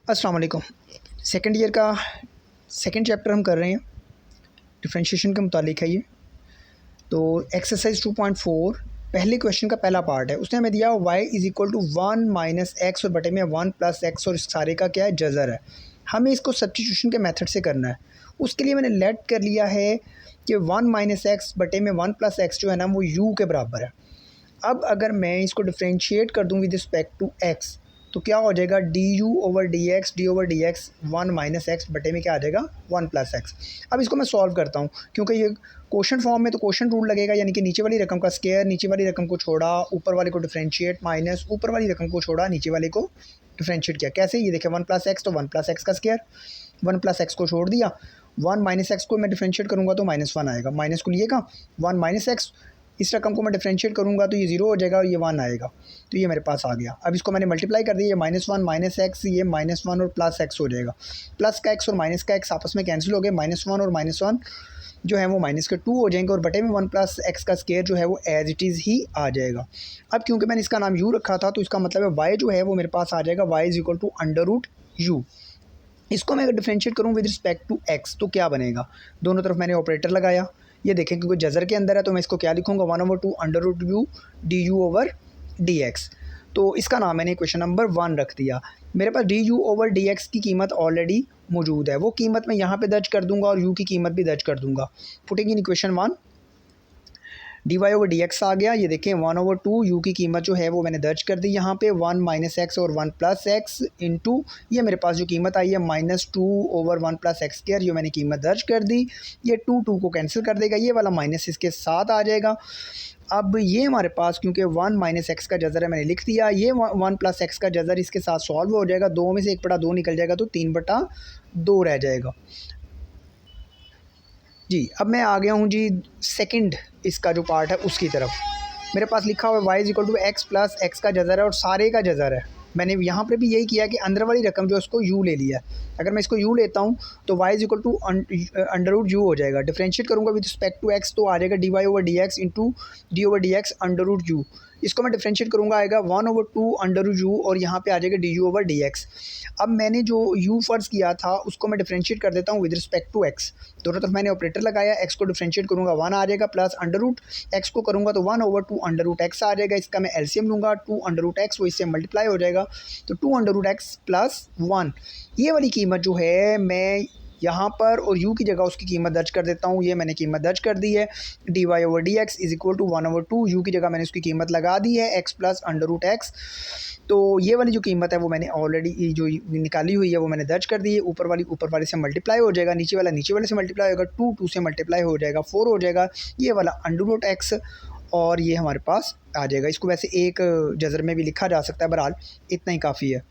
अस्सलाम वालेकुम। Second year का सेकंड चैप्टर हम कर रहे हैं, डिफरेंशिएशन के मुतालिक है ये। तो एक्सरसाइज 2.4 पहले क्वेश्चन का पहला पार्ट है। उसने हमें दिया y is equal to 1 minus x और बटे में 1 प्लस एक्स और इस सारे का क्या है, जज़र है। हमें इसको सब्स्टिट्यूशन के मेथड से करना है। उसके लिए मैंने लेट कर लिया है कि 1 माइनस एक्स बटे में 1 प्लस एक्स जो है ना वो u के बराबर है। अब अगर मैं इसको डिफ्रेंशिएट कर दूँ विद रिस्पेक्ट टू x तो क्या हो जाएगा, D U over D x 1 minus x बटे में क्या आ जाएगा, 1 प्लस एक्स। अब इसको मैं सॉल्व करता हूँ क्योंकि ये क्वोशंट फॉर्म में तो क्वोशंट रूल लगेगा, यानी कि नीचे वाली रकम का स्क्वायर, नीचे वाली रकम को छोड़ा, ऊपर वाले को डिफ्रेंशिएट, माइनस ऊपर वाली रकम को छोड़ा, नीचे वाले को डिफ्रेंशिएट किया। कैसे, ये देखिए 1 प्लस एक्स तो 1 प्लस एक्स का स्क्वायर, 1 प्लस एक्स को छोड़ दिया, 1 माइनस एक्स को मैं डिफ्रेंशिएट करूँगा तो -1 आएगा, माइनस को लिएगा 1 माइनस एक्स, इस रकम को मैं डिफ्रेंशिएट करूँगा तो ये 0 हो जाएगा और ये 1 आएगा, तो ये मेरे पास आ गया। अब इसको मैंने मल्टीप्लाई कर दिया, ये -1 माइनस एक्स, ये -1 और प्लस एक्स हो जाएगा। प्लस का एक्स और माइनस का एक्स आपस में कैंसिल हो गए, -1 और -1 जो है वो माइनस के 2 हो जाएंगे और बटे में 1 प्लस एक्स का स्क्वायर जो है वो एज इट इज़ ही आ जाएगा। अब क्योंकि मैंने इसका नाम यू रखा था तो इसका मतलब है वाई जो है वो मेरे पास आ जाएगा, y is equal to √u। इसको मैं अगर डिफ्रेंशिएट करूँ विद रिस्पेक्ट टू एक्स तो क्या बनेगा, दोनों तरफ मैंने ऑपरेटर लगाया। ये देखें क्योंकि जज़र के अंदर है तो मैं इसको क्या लिखूँगा, 1/2 √u du ओवर dx। तो इसका नाम मैंने क्वेश्चन नंबर 1 रख दिया। मेरे पास du ओवर dx की कीमत ऑलरेडी मौजूद है, वो कीमत मैं यहाँ पे दर्ज कर दूंगा और u की कीमत भी दर्ज कर दूंगा। Putting in equation 1 D Y over D X आ गया। ये देखें 1/2 यू की कीमत जो है वो मैंने दर्ज कर दी यहाँ पे, 1 माइनस एक्स और 1 प्लस एक्स इंटू ये मेरे पास जो कीमत आई है -2 ओवर 1 प्लस एक्स स्क्वायर, ये मैंने कीमत दर्ज कर दी। ये 2 को कैंसिल कर देगा, ये वाला माइनस इसके साथ आ जाएगा। अब ये हमारे पास क्योंकि 1 माइनस एक्स का जज़र है मैंने लिख दिया, ये 1 प्लस एक्स का जज़र इसके साथ सॉल्व हो जाएगा, 2 में से 1/2 निकल जाएगा तो 3/2 रह जाएगा जी। अब मैं आ गया हूँ जी सेकंड इसका जो पार्ट है उसकी तरफ। मेरे पास लिखा हुआ है y is equal to x plus x का जज़र है और सारे का जज़र है। मैंने यहाँ पर भी यही किया कि अंदर वाली रकम जो है उसको यू ले लिया। अगर मैं इसको यू लेता हूँ तो y is equal to √u हो जाएगा। डिफ्रेंशिएट करूँगा विद रिस्पेक्ट टू एक्स तो आ जाएगा d Y over D x into d over D x √u। इसको मैं डिफ्रेंशिएट करूँगा आएगा 1/2 √u और यहाँ पे आ जाएगा D U over D x. अब मैंने जो u फ़र्ज़ किया था उसको मैं डिफ्रेंशिएट कर देता हूँ विद रिस्पेक्ट टू x। दोनों तरफ मैंने ऑपरेटर लगाया, x को डिफ्रेंशिएट करूँगा 1 आ जाएगा, प्लस √x को करूँगा तो 1/2 √x आ जाएगा। इसका मैं एलसीएम लूँगा, 2 √x वो इससे मल्टीप्लाई हो जाएगा तो 2 √x प्लस 1। ये वाली कीमत जो है मैं यहाँ पर और u की जगह उसकी कीमत दर्ज कर देता हूँ। ये मैंने कीमत दर्ज कर दी है, d Y over D x is equal to 1/2 u की जगह मैंने उसकी कीमत लगा दी है x प्लस √x। तो ये वाली जो कीमत है वो मैंने ऑलरेडी जो निकाली हुई है वो मैंने दर्ज कर दी है। ऊपर वाली से मल्टीप्लाई हो जाएगा, नीचे वाले से मल्टीप्लाई होगा, 2 से मल्टीप्लाई हो जाएगा 4 हो जाएगा, ये वाला √x और ये हमारे पास आ जाएगा। इसको वैसे एक जज़र में भी लिखा जा सकता है, बहरहाल इतना ही काफ़ी है।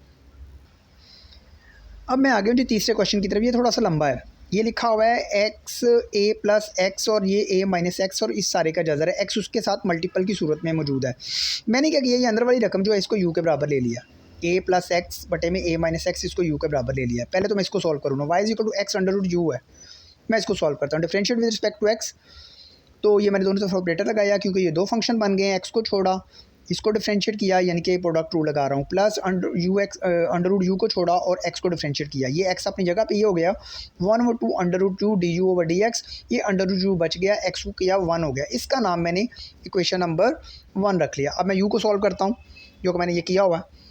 अब मैं आ गया हूँ जी तीसरे क्वेश्चन की तरफ। ये थोड़ा सा लंबा है। ये लिखा हुआ है एक्स ए प्लस एक्स और ये ए माइनस एक्स और इस सारे का जज़र है, एक्स उसके साथ मल्टीपल की सूरत में मौजूद है। मैंने क्या किया, ये अंदर वाली रकम जो है इसको यू के बराबर ले लिया, ए प्लस एक्स बटे में ए माइनस एक्स, इसको यू के बराबर ले लिया। पहले तो मैं इसको सॉल्व करूँगा, y is equal to x √u है। मैं इसको सॉल्व करता हूँ, differentiate with respect to x. तो ये मैंने दोनों तरफ ऑपरेटर लगाया क्योंकि ये 2 फंक्शन बन गए हैं, एक्स को छोड़ा, इसको डिफ्रेंशिएट किया यानी कि प्रोडक्ट रूल लगा रहा हूँ, प्लस √u को छोड़ा और x को डिफ्रेंशिएट किया। ये x अपनी जगह पे ये हो गया 1/2 D U over D x, ये √u बच गया, x को किया 1 हो गया। इसका नाम मैंने इक्वेशन नंबर 1 रख लिया। अब मैं u को सॉल्व करता हूँ जो कि मैंने ये किया हुआ है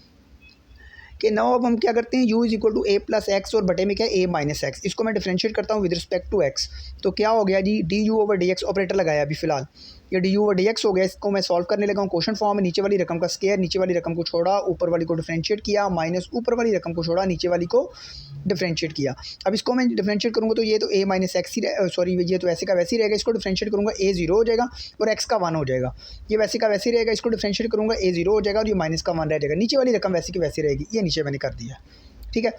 कि नाउ अब हम क्या करते हैं, u is equal to a plus x और बटे में क्या है a माइनस एक्स। इसको मैं डिफ्रेंशिएट करता हूँ विद रिस्पेक्ट टू x तो क्या हो गया जी, D U over D X operator लगाया अभी फ़िलहाल, ये D U over D X हो गया। इसको मैं सॉल्व करने लगा हूँ क्वेश्चन फॉर्म में, नीचे वाली रकम का स्क्वायर, नीचे वाली रकम को छोड़ा, ऊपर वाली को डिफ्रेंशिएट किया, माइनस ऊपर वाली रकम को छोड़ा, नीचे वाली को डिफ्रेंशिएट किया। अब इसको मैं डिफ्रेंशिएट करूँगा तो ये तो a minus x he sorry ये तो वैसे का वैसे ही रहेगा, इसको डिफ्रेंशिएट करूँगा a 0 हो जाएगा और x का 1 हो जाएगा। ये वैसे का वैसे ही रहेगा, इसको डिफ्रेंशिएट करूँगा a 0 हो जाएगा और ये माइनस का 1 रह जाएगा। नीचे वाली रकम वैसी की वैसी रहेगी, ये नीचे मैंने कर दिया, ठीक है।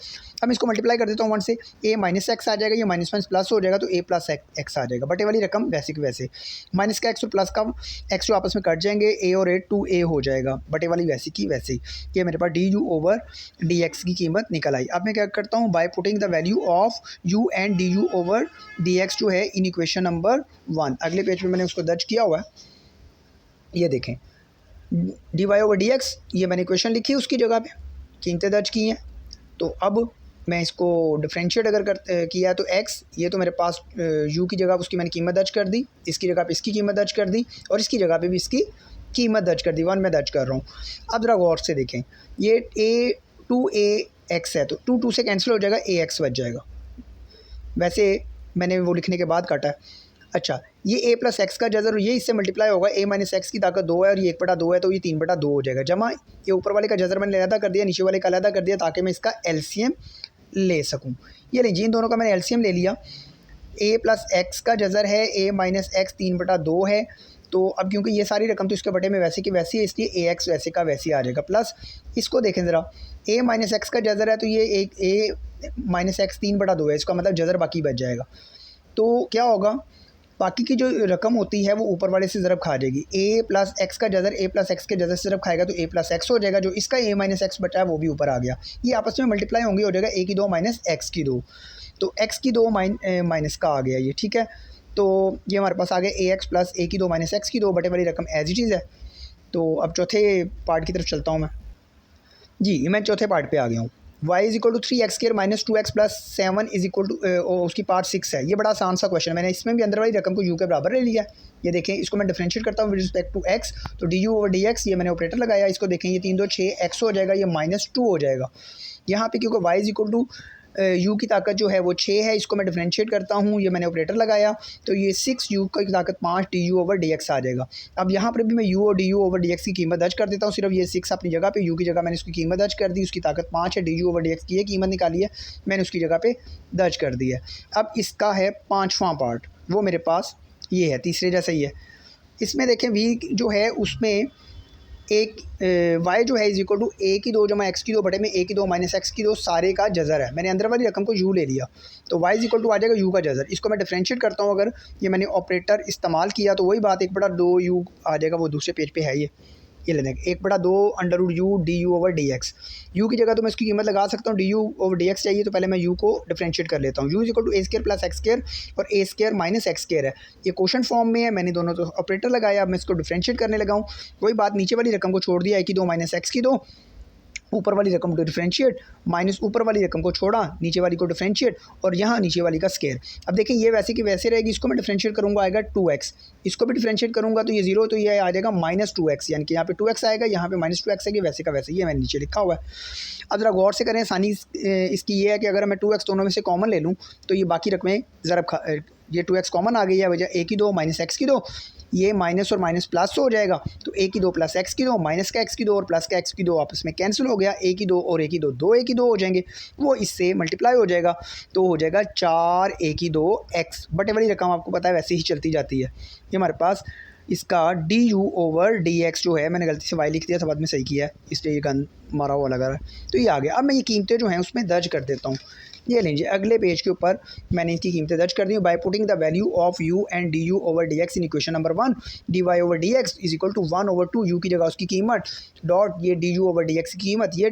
अब इसको मल्टीप्लाई कर देता हूँ 1 से, a माइनस एक्स आ जाएगा, ये माइनस प्लस हो जाएगा तो a प्लस एक्स आ जाएगा। बटे वाली रकम वैसे की वैसे, माइनस का x और प्लस का x जो आपस में कट जाएंगे, a और a 2a हो जाएगा, बटे वाली वैसी की वैसे। ये मेरे पास D U over D X की कीमत निकल आई। अब मैं क्या करता हूँ, by putting the value of u and D U over D X जो है इन इक्वेशन नंबर 1, अगले पेज पर मैंने उसको दर्ज किया हुआ है। ये देखें d Y over D x, ये मैंने इक्वेशन लिखी है, उसकी जगह पे कीमतें दर्ज की हैं। तो अब मैं इसको डिफरेंशिएट अगर किया तो x, ये तो मेरे पास u की जगह उसकी मैंने कीमत दर्ज कर दी, इसकी जगह पे इसकी कीमत दर्ज कर दी और इसकी जगह पे भी इसकी कीमत दर्ज कर दी, 1 में दर्ज कर रहा हूँ। अब ज़रा गौर से देखें, ये a2ax है तो 2 से कैंसिल हो जाएगा, ax बच जाएगा। वैसे मैंने वो लिखने के बाद काटा है। अच्छा, ये a प्लस एक्स का जज़र ये इससे मल्टीप्लाई होगा, a माइनस एक्स की ताकत 2 है और ये 1/2 है तो ये 3/2 हो जाएगा, जमा ये ऊपर वाले का जज़र मैंने अलहदा कर दिया, नीचे वाले का अलहदा कर दिया ताकि मैं इसका एलसीएम ले सकूं। ये लीजिए इन दोनों का मैंने एलसीएम ले लिया। a प्लस एक्स का जज़र है a माइनस एक्स 3/2 है, तो अब क्योंकि ये सारी रकम तो इसके बटे में वैसे की वैसी है इसलिए ax वैसे का वैसे आ जाएगा। प्लस इसको देखें ज़रा, a माइनस एक्स का जज़र है तो ये एक a माइनस एक्स 3/2 है, इसका मतलब जज़र बाकी बच जाएगा। तो क्या होगा, बाकी की जो रकम होती है वो ऊपर वाले से ज़रब खा जाएगी। a प्लस एक्स का जज़र a प्लस एक्स के जज़र से ज़रब खाएगा तो a प्लस एक्स हो जाएगा, जो इसका a माइनस एक्स बचा है वो भी ऊपर आ गया। ये आपस में मल्टीप्लाई होंगे, हो जाएगा a की 2 माइनस एक्स की 2, तो x की 2 माइनस का आ गया ये, ठीक है। तो ये हमारे पास आ गया ax प्लस a की 2 माइनस एक्स की 2 बटे वाली रकम एज इट इज़ है। तो अब चौथे पार्ट की तरफ चलता हूँ मैं जी, मैं चौथे पार्ट पे आ गया हूँ। y is equal to 3x² minus 2x plus 7 is equal to उसकी पार्ट 6 है। ये बड़ा आसान सा क्वेश्चन है, मैंने इसमें भी अंदर वाली रकम को u के बराबर ले लिया। ये देखें, इसको मैं डिफरेंशिएट करता हूँ विद रिस्पेक्ट टू x, तो du ओवर dx, ये मैंने ऑपरेटर लगाया, इसको देखें ये 3 2 6 x हो जाएगा, ये -2 हो जाएगा। यहाँ पे क्योंकि y is equal to u की ताकत जो है वो 6 है, इसको मैं डिफरेंशिएट करता हूँ, ये मैंने ऑपरेटर लगाया तो ये 6u की ताकत 5 du ओवर dx आ जाएगा। अब यहाँ पर भी मैं u और du ओवर dx की कीमत दर्ज कर देता हूँ, सिर्फ ये 6 अपनी जगह पे, u की जगह मैंने उसकी कीमत दर्ज कर दी, उसकी ताकत 5 है, du ओवर dx की ये कीमत निकाली है मैंने उसकी जगह पे दर्ज कर दी है। अब इसका है 5वां पार्ट, वो मेरे पास ये है, तीसरे जैसा ही है। इसमें देखें v जो है उसमें एक y जो है इज इक्वल टू a की 2 जमा x की 2 बटे में a की 2 माइनस एक्स की 2 सारे का जज़र है। मैंने अंदर वाली रकम को u ले लिया तो y इज इक्वल टू आ जाएगा u का जज़र। इसको मैं डिफरेंशिएट करता हूँ, अगर ये मैंने ऑपरेटर इस्तेमाल किया तो वही बात 1/2 u आ जाएगा, वो दूसरे पेज पे है ये लेने 1/2 √u du over dx। u की जगह तो मैं इसकी कीमत लगा सकता हूँ, du ओवर dx चाहिए तो पहले मैं u को डिफरेंशिएट कर लेता हूँ। u is equal to a² plus x² और a² माइनस x² है, ये क्वेश्चन फॉर्म में है, मैंने दोनों तो ऑपरेटर लगाया, अब मैं इसको डिफरेंशिएट करने लगा हूँ। वही बात, नीचे वाली रकम को छोड़ दिया, a की 2 माइनस एक्स की 2, ऊपर वाली रकम को डिफरेंशिएट, माइनस ऊपर वाली रकम को छोड़ा, नीचे वाली को डिफरेंशिएट और यहाँ नीचे वाली का स्केयर। अब देखिए ये वैसे की वैसे रहेगी, इसको मैं डिफरेंशिएट करूँगा आएगा 2x, इसको भी डिफरेंशिएट करूँगा तो ये 0, तो ये आ जाएगा -2x, यानी कि यहाँ पे 2x आएगा, यहाँ पे -2x है, वैसे का वैसे ही है, मैंने नीचे लिखा हुआ है। अब ज़रा गौर से करें, आसानी इसकी ये है कि अगर मैं 2x दोनों में से कॉमन ले लूँ तो ये बाकी रकमें ज़रा ये 2x कॉमन आ गई है, वजह a की 2 माइनस एक्स की 2, ये माइनस और माइनस प्लस हो जाएगा, तो a की 2 प्लस x की 2 माइनस का x की 2 और प्लस का x की 2 आपस में कैंसिल हो गया, a की 2 और a की 2 2 a की 2 हो जाएंगे, वो इससे मल्टीप्लाई हो जाएगा तो हो जाएगा 4 a की 2 x। बटे वाली रकम आपको पता है वैसे ही चलती जाती है। ये हमारे पास इसका du ओवर dx जो है, मैंने गलती से y लिख दिया था, बाद में सही किया है, इसलिए ये गन मारा हुआ लगा रहा है, तो ये आ गया। अब मैं ये कीमतें जो हैं उसमें दर्ज कर देता हूँ। ये लीजिए अगले पेज के ऊपर मैंने इसकी कीमतें दर्ज कर दी हूँ। By putting the value of u and du over dx in equation number 1, dy over dx is equal to 1 over 2, u की जगह उसकी कीमत डॉट ये du ओवर dx की कीमत, ये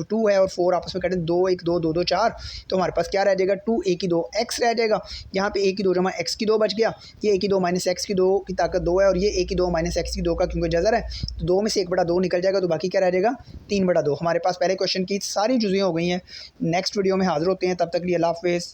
2 है और 4 आपस में कटें, 2 1 2 2 2 4, तो हमारे पास क्या रह जाएगा 2 a की 2 x रह जाएगा। यहाँ पे a की 2 जमा x की 2 बच गया, ये a की 2 माइनस एक्स की 2 की ताकत 2 है और ये a की 2 माइनस एक्स की 2 का क्योंकि जज़र है तो 2 में से 1/2 निकल जाएगा, तो बाकी क्या रह जाएगा 3/2। हमारे पास पहले क्वेश्चन की सारी चीज़ें हो गई हैं। नेक्स्ट वीडियो में हाजिर होते हैं, तब तक लिए अल्लाह हाफ़िज़।